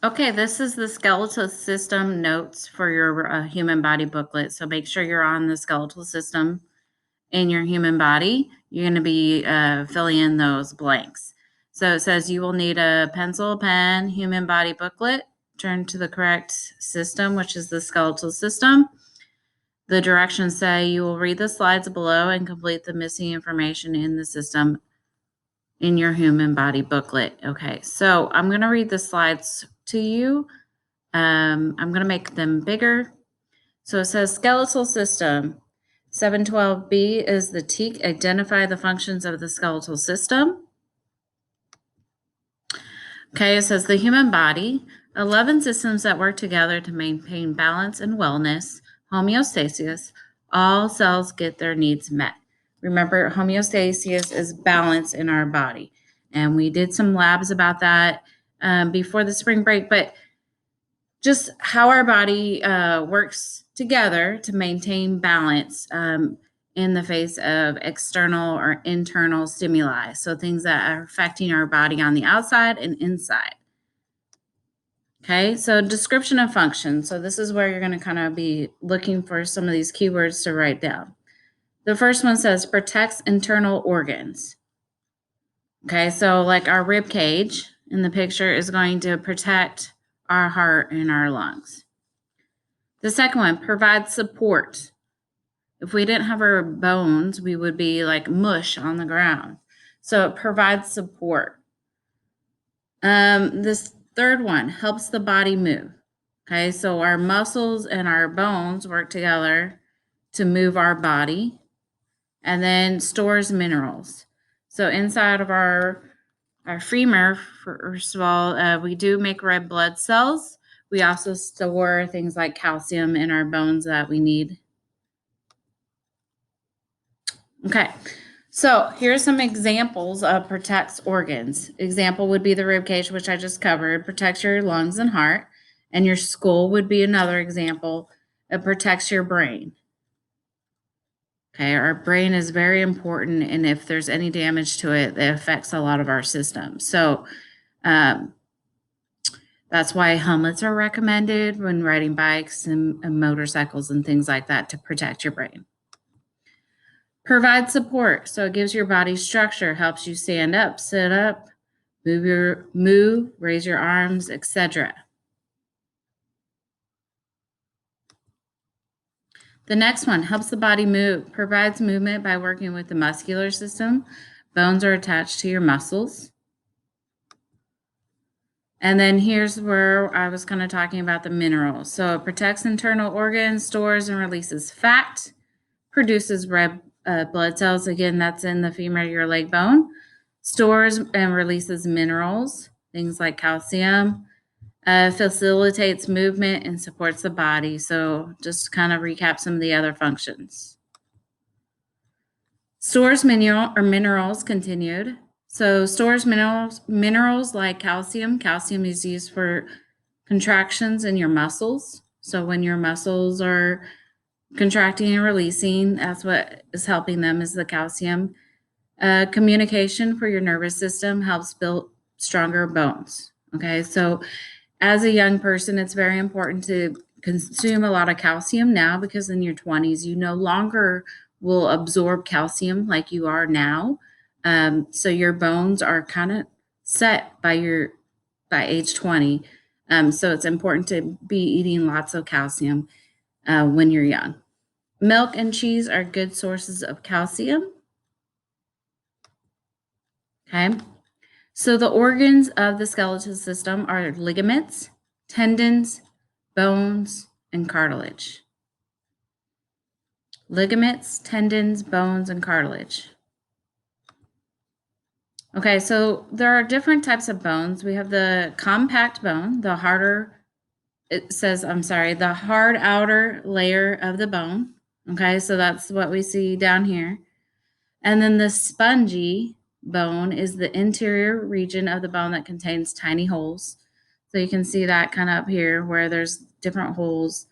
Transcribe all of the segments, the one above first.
Okay, this is the skeletal system notes for your human body booklet. So make sure you're on the skeletal system in your human body. You're going to be filling in those blanks. So it says you will need a pencil, pen, human body booklet. Turn to the correct system, which is the skeletal system. The directions say you will read the slides below and complete the missing information in the system in your human body booklet. Okay, so I'm going to read the slides to you. I'm going to make them bigger. So it says skeletal system. 712B is the teak. Identify the functions of the skeletal system. Okay, it says the human body. 11 systems that work together to maintain balance and wellness, homeostasis. All cells get their needs met. Remember, homeostasis is balance in our body. And we did some labs about that before the spring break, but just how our body works together to maintain balance in the face of external or internal stimuli. So things that are affecting our body on the outside and inside. Okay, so description of function. So this is where you're going to kind of be looking for some of these keywords to write down. The first one says protects internal organs. Okay, so like our rib cage in the picture is going to protect our heart and our lungs. The second one, provides support. If we didn't have our bones, we would be like mush on the ground. So it provides support. This third one, helps the body move. Okay, so our muscles and our bones work together to move our body. And then stores minerals. So inside of our femur, first of all, we do make red blood cells. We also store things like calcium in our bones that we need. Okay, so here's some examples of protects organs. Example would be the rib cage, which I just covered, protects your lungs and heart. And your skull would be another example. It protects your brain. Okay, our brain is very important, and if there's any damage to it, it affects a lot of our systems. So that's why helmets are recommended when riding bikes and motorcycles and things like that to protect your brain. Provide support, so it gives your body structure, helps you stand up, sit up, move, raise your arms, etc. The next one, helps the body move, provides movement by working with the muscular system. Bones are attached to your muscles. And then here's where I was kind of talking about the minerals. So it protects internal organs, stores and releases fat, produces red blood cells. Again, that's in the femur of your leg bone. Stores and releases minerals, things like calcium, facilitates movement and supports the body. So just kind of recap some of the other functions. Stores minerals continued. So stores minerals like calcium. Calcium is used for contractions in your muscles. So when your muscles are contracting and releasing, that's what is helping them is the calcium. Communication for your nervous system helps build stronger bones. Okay, so as a young person, it's very important to consume a lot of calcium now because in your 20s, you no longer will absorb calcium like you are now. So your bones are kind of set by age 20. So it's important to be eating lots of calcium when you're young. Milk and cheese are good sources of calcium. Okay. So the organs of the skeletal system are ligaments, tendons, bones, and cartilage. Ligaments, tendons, bones, and cartilage. Okay, so there are different types of bones. We have the compact bone, the hard outer layer of the bone. Okay, so that's what we see down here. And then the spongy bone is the interior region of the bone that contains tiny holes. So you can see that kind of up here where there's different holes.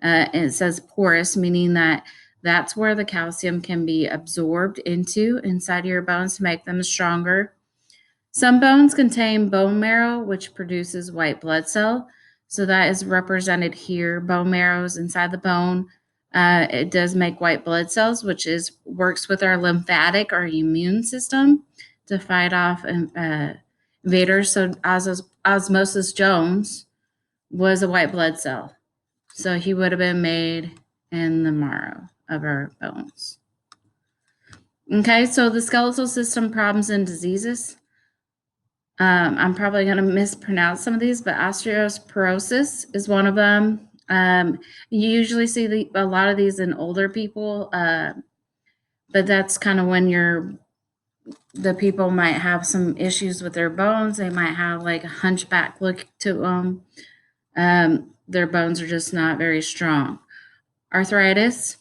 And it says porous, meaning that that's where the calcium can be absorbed into inside your bones to make them stronger. Some bones contain bone marrow, which produces white blood cell. So that is represented here. Bone marrow is inside the bone. It does make white blood cells, which is works with our lymphatic or immune system to fight off invaders. So Osmosis Jones was a white blood cell. So he would have been made in the marrow of our bones. Okay, so the skeletal system problems and diseases. I'm probably going to mispronounce some of these, but osteoporosis is one of them. You usually see a lot of these in older people, but that's kind of when the people might have some issues with their bones. They might have like a hunchback look to them. Their bones are just not very strong. Arthritis.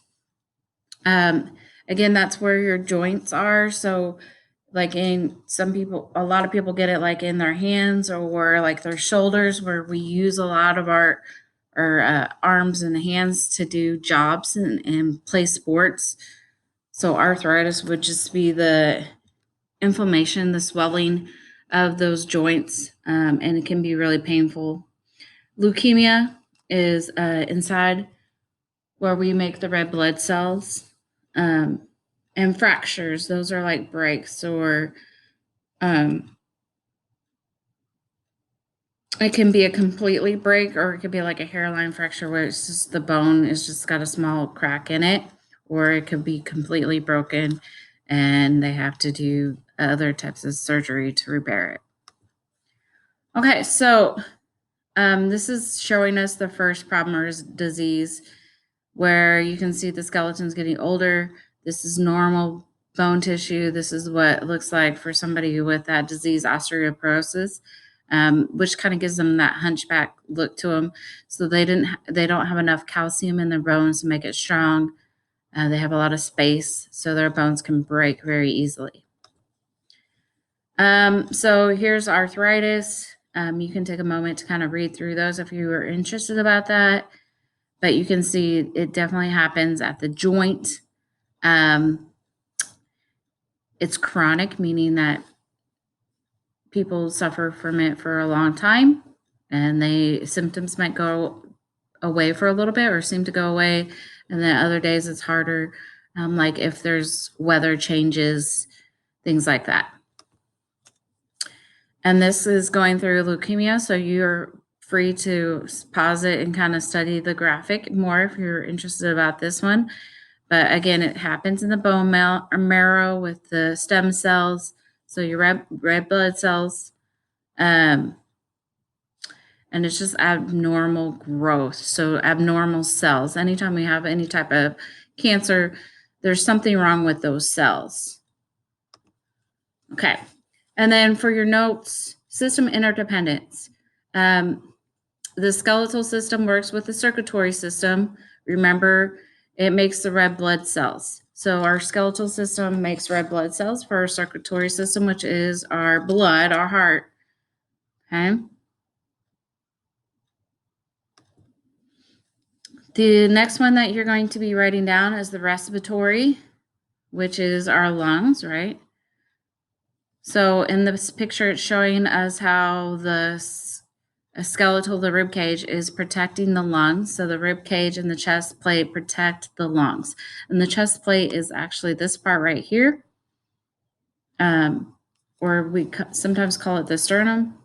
Again, that's where your joints are. So like in some people, a lot of people get it like in their hands or like their shoulders, where we use a lot of our arms and hands to do jobs and play sports. So arthritis would just be the inflammation, the swelling of those joints, and it can be really painful. Leukemia is inside where we make the red blood cells. And fractures, those are like breaks, or it can be a completely break, or it could be like a hairline fracture where it's just the bone is just got a small crack in it, or it could be completely broken and they have to do other types of surgery to repair it. Okay, so this is showing us the first problem or disease, where you can see the skeleton's getting older. This is normal bone tissue. This is what it looks like for somebody with that disease, osteoporosis, which kind of gives them that hunchback look to them. So they don't have enough calcium in their bones to make it strong. They have a lot of space, so their bones can break very easily. So here's arthritis. You can take a moment to kind of read through those if you are interested about that. But you can see it definitely happens at the joint. It's chronic, meaning that people suffer from it for a long time, and symptoms might go away for a little bit or seem to go away, and then other days it's harder, like if there's weather changes, things like that. And this is going through leukemia, so you're free to pause it and kind of study the graphic more if you're interested about this one. But again, it happens in the bone marrow with the stem cells, so your red blood cells, and it's just abnormal growth. So abnormal cells. Anytime we have any type of cancer, there's something wrong with those cells. Okay. And then for your notes, system interdependence. The skeletal system works with the circulatory system. Remember, it makes the red blood cells. So our skeletal system makes red blood cells for our circulatory system, which is our blood, our heart. Okay. The next one that you're going to be writing down is the respiratory, which is our lungs, right? So in this picture, it's showing us how the skeletal, the rib cage, is protecting the lungs. So the rib cage and the chest plate protect the lungs. And the chest plate is actually this part right here, or we sometimes call it the sternum.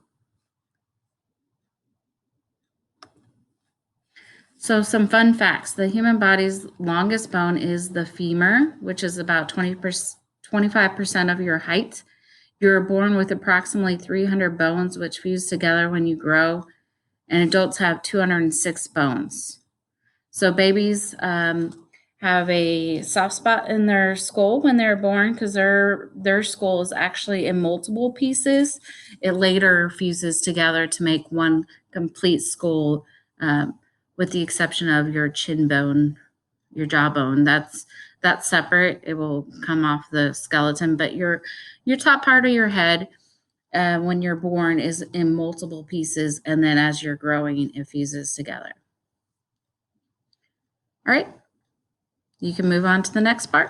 So some fun facts. The human body's longest bone is the femur, which is about 25% of your height. You're born with approximately 300 bones, which fuse together when you grow, and adults have 206 bones. So babies have a soft spot in their skull when they're born because their skull is actually in multiple pieces. It later fuses together to make one complete skull, with the exception of your chin bone, your jawbone. That's separate. It will come off the skeleton, but your top part of your head, when you're born, is in multiple pieces, and then as you're growing, it fuses together. All right, you can move on to the next part.